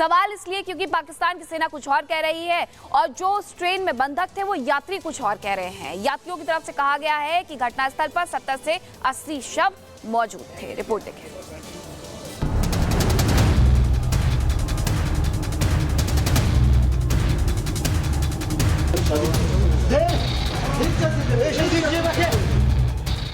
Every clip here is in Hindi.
सवाल इसलिए क्योंकि पाकिस्तान की सेना कुछ और कह रही है और जो उस ट्रेन में बंधक थे वो यात्री कुछ और कह रहे हैं। यात्रियों की तरफ से कहा गया है कि घटनास्थल पर 70 से 80 शव मौजूद थे। रिपोर्ट देखें।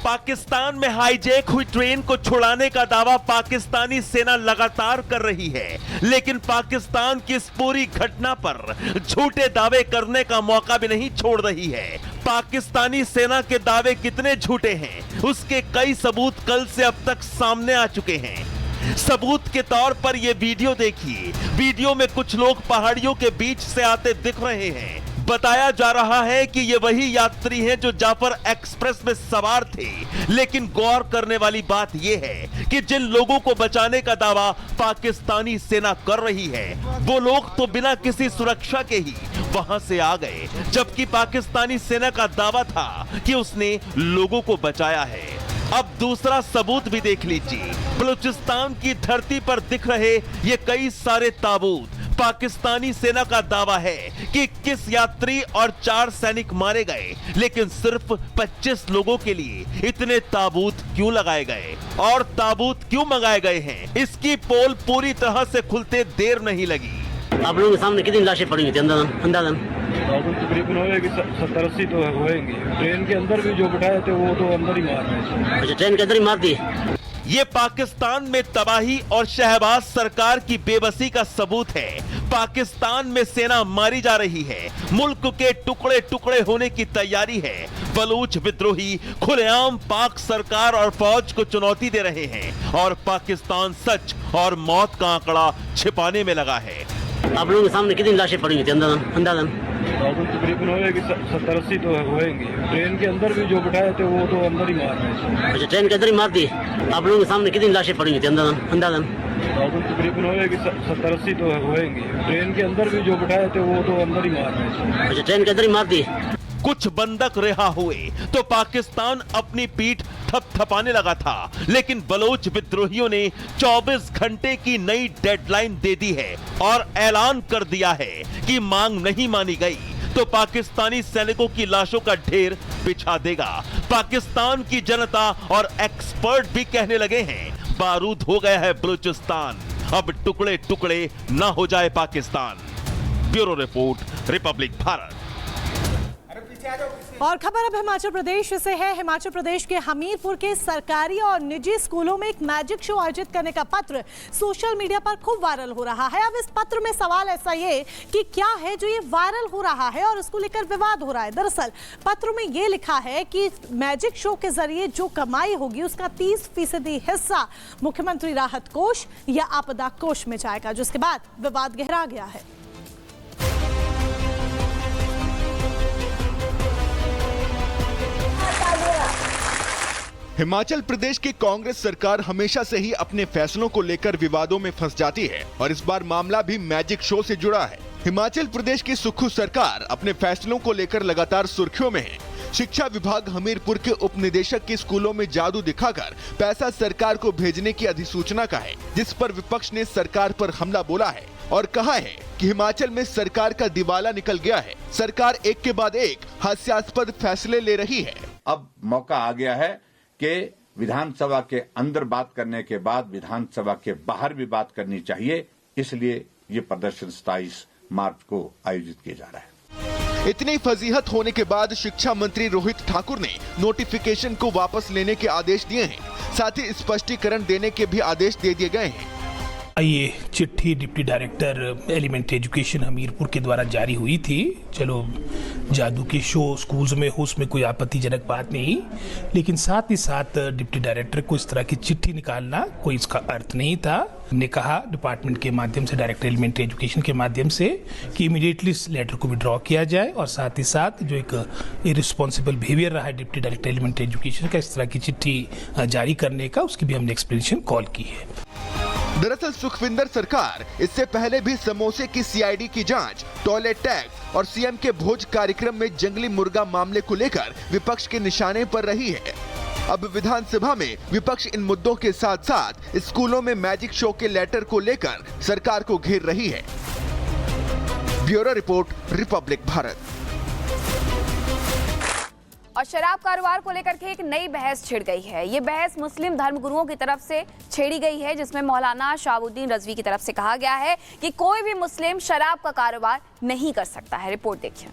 पाकिस्तान में हाईजैक हुई ट्रेन को छुड़ाने का दावा पाकिस्तानी सेना लगातार कर रही है, लेकिन पाकिस्तान की इस पूरी घटना पर झूठे दावे करने का मौका भी नहीं छोड़ रही है। पाकिस्तानी सेना के दावे कितने झूठे हैं, उसके कई सबूत कल से अब तक सामने आ चुके हैं। सबूत के तौर पर यह वीडियो देखिए। वीडियो में कुछ लोग पहाड़ियों के बीच से आते दिख रहे हैं। बताया जा रहा है कि ये वही यात्री हैं जो जाफर एक्सप्रेस में सवार थे, लेकिन गौर करने वाली बात यह है कि जिन लोगों को बचाने का दावा पाकिस्तानी सेना कर रही है, वो लोग तो बिना किसी सुरक्षा के ही वहां से आ गए, जबकि पाकिस्तानी सेना का दावा था कि उसने लोगों को बचाया है। अब दूसरा सबूत भी देख लीजिए। बलूचिस्तान की धरती पर दिख रहे ये कई सारे ताबूत। पाकिस्तानी सेना का दावा है कि 21 यात्री और 4 सैनिक मारे गए, लेकिन सिर्फ 25 लोगों के लिए इतने ताबूत क्यों लगाए गए और ताबूत क्यों मंगाए गए हैं, इसकी पोल पूरी तरह से खुलते देर नहीं लगी। आप लोगों के सामने कितनी लाशें पड़ी हुई थी अंदाजन? तकरीबन होएगी 70-80 तो होएंगी। ट्रेन के अंदर भी जो बिठाए थे वो तो अंदर ही मार रहे। अच्छा, ट्रेन के अंदर ही मार दी। ये पाकिस्तान में तबाही और शहबाज सरकार की बेबसी का सबूत है। पाकिस्तान में सेना मारी जा रही है, मुल्क के टुकड़े टुकड़े होने की तैयारी है। बलूच विद्रोही खुलेआम पाक सरकार और फौज को चुनौती दे रहे हैं और पाकिस्तान सच और मौत का आंकड़ा छिपाने में लगा है। आप लोगों के सामने कितनी लाशें पड़ी हुई थी अंदाजन? तकरीबन होएगी 70-80 तो होएंगी। ट्रेन के अंदर भी जो बिठाए थे वो तो अंदर ही मार रहे। अच्छा, ट्रेन के अंदर ही मार दी। आप लोगों के सामने कितनी लाशें पड़ी हुई थी अंदाजन? तकरीबन होएगी 70-80 तो होएंगी। ट्रेन के अंदर भी जो बिठाए थे वो तो अंदर ही मार रहे। अच्छा, ट्रेन के अंदर ही मार दी। कुछ बंधक रिहा हुए तो पाकिस्तान अपनी पीठ थपथपाने लगा था, लेकिन बलोच विद्रोहियों ने 24 घंटे की नई डेडलाइन दे दी है और ऐलान कर दिया है कि मांग नहीं मानी गई तो पाकिस्तानी सैनिकों की लाशों का ढेर बिछा देगा। पाकिस्तान की जनता और एक्सपर्ट भी कहने लगे हैं, बारूद हो गया है बलूचिस्तान, अब टुकड़े टुकड़े ना हो जाए Pakistan. Bureau report, Republic Bharat. और खबर अब हिमाचल प्रदेश से है। हिमाचल प्रदेश के हमीरपुर के सरकारी और निजी स्कूलों में एक मैजिक शो आयोजित करने का पत्र सोशल मीडिया पर खूब वायरल हो रहा है। अब इस पत्र में सवाल ऐसा ये कि क्या है जो ये वायरल हो रहा है और उसको लेकर विवाद हो रहा है। दरअसल पत्र में ये लिखा है कि मैजिक शो के जरिए जो कमाई होगी उसका 30% हिस्सा मुख्यमंत्री राहत कोष या आपदा कोष में जाएगा, जिसके बाद विवाद गहरा गया है। हिमाचल प्रदेश की कांग्रेस सरकार हमेशा से ही अपने फैसलों को लेकर विवादों में फंस जाती है और इस बार मामला भी मैजिक शो से जुड़ा है। हिमाचल प्रदेश की सुक्खू सरकार अपने फैसलों को लेकर लगातार सुर्खियों में है। शिक्षा विभाग हमीरपुर के उप निदेशक के स्कूलों में जादू दिखाकर पैसा सरकार को भेजने की अधिसूचना का है, जिस पर विपक्ष ने सरकार पर हमला बोला है और कहा है कि हिमाचल में सरकार का दिवाला निकल गया है। सरकार एक के बाद एक हास्यास्पद फैसले ले रही है। अब मौका आ गया है कि विधानसभा के अंदर बात करने के बाद विधानसभा के बाहर भी बात करनी चाहिए, इसलिए ये प्रदर्शन 27 मार्च को आयोजित किया जा रहा है। इतनी फजीहत होने के बाद शिक्षा मंत्री रोहित ठाकुर ने नोटिफिकेशन को वापस लेने के आदेश दिए हैं, साथ ही स्पष्टीकरण देने के भी आदेश दे दिए गए हैं। ये चिट्ठी deputy director elementary education Hamirpur के द्वारा जारी हुई थी। चलो, जादू के शो स्कूल्स में हो उसमें कोई आपत्तिजनक बात नहीं, लेकिन साथ ही साथ डिप्टी डायरेक्टर को इस तरह की चिट्ठी निकालना कोई इसका अर्थ नहीं था। हमने कहा डिपार्टमेंट के माध्यम से, डायरेक्टर एलिमेंट्री एजुकेशन के माध्यम से, कि इमीडिएटली इस लेटर को विड्रॉ किया जाए और साथ ही साथ जो एक इररिस्पॉन्सिबल बिहेवियर रहा है डिप्टी डायरेक्टर एलिमेंट्री एजुकेशन का इस तरह की चिट्ठी जारी करने का, उसकी भी हमने एक्सप्लेनेशन कॉल की है। दरअसल सुखविंदर सरकार इससे पहले भी समोसे की सीआईडी की जांच, टॉयलेट टैक्स और सीएम के भोज कार्यक्रम में जंगली मुर्गा मामले को लेकर विपक्ष के निशाने पर रही है। अब विधानसभा में विपक्ष इन मुद्दों के साथ साथ स्कूलों में मैजिक शो के लेटर को लेकर सरकार को घेर रही है। Bureau report, Republic Bharat. और शराब कारोबार को लेकर के एक नई बहस छिड़ गई है। ये बहस मुस्लिम धर्मगुरुओं की तरफ से छेड़ी गई है, जिसमें मौलाना शहाबुद्दीन रजवी की तरफ से कहा गया है कि कोई भी मुस्लिम शराब का कारोबार नहीं कर सकता है। रिपोर्ट देखिए।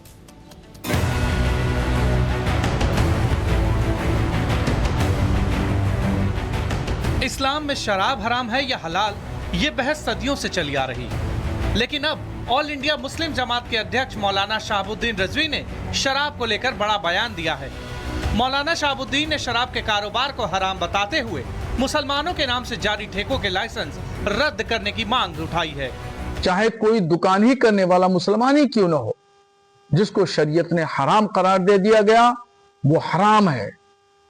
इस्लाम में शराब हराम है या हलाल, ये बहस सदियों से चली आ रही है, लेकिन अब ऑल इंडिया मुस्लिम जमात के अध्यक्ष मौलाना शहाबुद्दीन रजवी ने शराब को लेकर बड़ा बयान दिया है। मौलाना शहाबुद्दीन ने शराब के कारोबार को हराम बताते हुए मुसलमानों के नाम से जारी ठेकों के लाइसेंस रद्द करने की मांग उठाई है। चाहे कोई दुकान ही करने वाला मुसलमान ही क्यों न हो, जिसको शरीयत ने हराम करार दे दिया गया वो हराम है,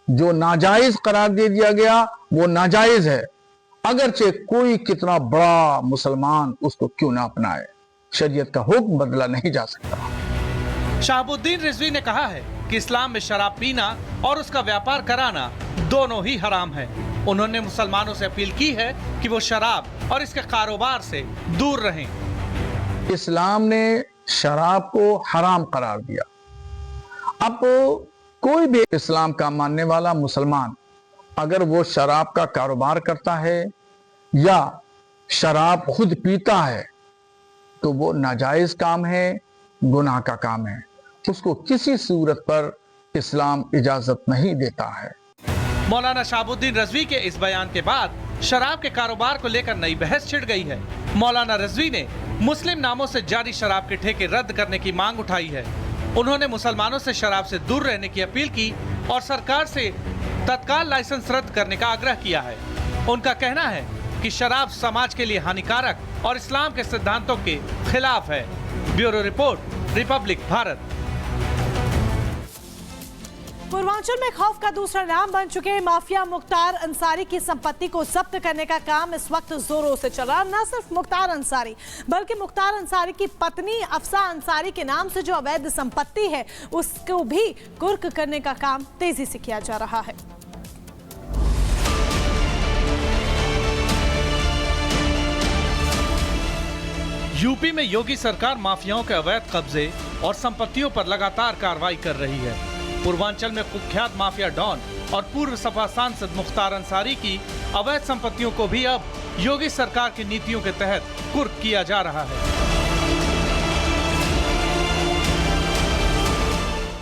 जो नाजायज करार दे दिया गया वो नाजायज है, अगरचे कोई कितना बड़ा मुसलमान उसको क्यों ना अपनाए। शरीयत का हुक्म बदला नहीं जा सकता। शहाबुद्दीन रिजवी ने कहा है कि इस्लाम में शराब पीना और उसका व्यापार कराना दोनों ही हराम है। उन्होंने मुसलमानों से अपील की है कि वो शराब और इसके कारोबार से दूर रहें। इस्लाम ने शराब को हराम करार दिया। अब कोई भी इस्लाम का मानने वाला मुसलमान अगर वो शराब का कारोबार करता है या शराब खुद पीता है तो वो नाजायज काम है, गुनाह का काम है। उसको किसी सूरत पर इस्लाम इजाजत नहीं देता है। मौलाना शहाबुद्दीन रजवी के इस बयान के बाद शराब के कारोबार को लेकर नई बहस छिड़ गई है। मौलाना रजवी ने मुस्लिम नामों से जारी शराब के ठेके रद्द करने की मांग उठाई है। उन्होंने मुसलमानों से शराब से दूर रहने की अपील की और सरकार से तत्काल लाइसेंस रद्द करने का आग्रह किया है। उनका कहना है कि शराब समाज के लिए हानिकारक और इस्लाम के सिद्धांतों के खिलाफ है। Bureau report, Republic Bharat. Purvanchal में खौफ का दूसरा नाम बन चुके माफिया मुख्तार अंसारी की संपत्ति को जब्त करने का काम इस वक्त जोरों से चल रहा। न सिर्फ मुख्तार अंसारी बल्कि मुख्तार अंसारी की पत्नी अफसा अंसारी के नाम से जो अवैध संपत्ति है उसको भी कुर्क करने का काम तेजी से किया जा रहा है। यूपी में योगी सरकार माफियाओं के अवैध कब्जे और संपत्तियों पर लगातार कार्रवाई कर रही है। पूर्वांचल में कुख्यात माफिया डॉन और पूर्व सपा सांसद मुख्तार अंसारी की अवैध संपत्तियों को भी अब योगी सरकार की नीतियों के तहत कुर्क किया जा रहा है।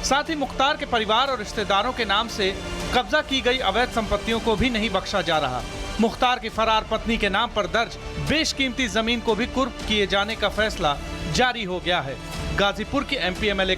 साथ ही मुख्तार के परिवार और रिश्तेदारों के नाम से कब्जा की गई अवैध संपत्तियों को भी नहीं बख्शा जा रहा। मुख्तार की फरार पत्नी के नाम पर दर्ज बेशकीमती जमीन को भी कुर्क किए जाने का फैसला जारी हो गया है। गाजीपुर की एमपी एमएलए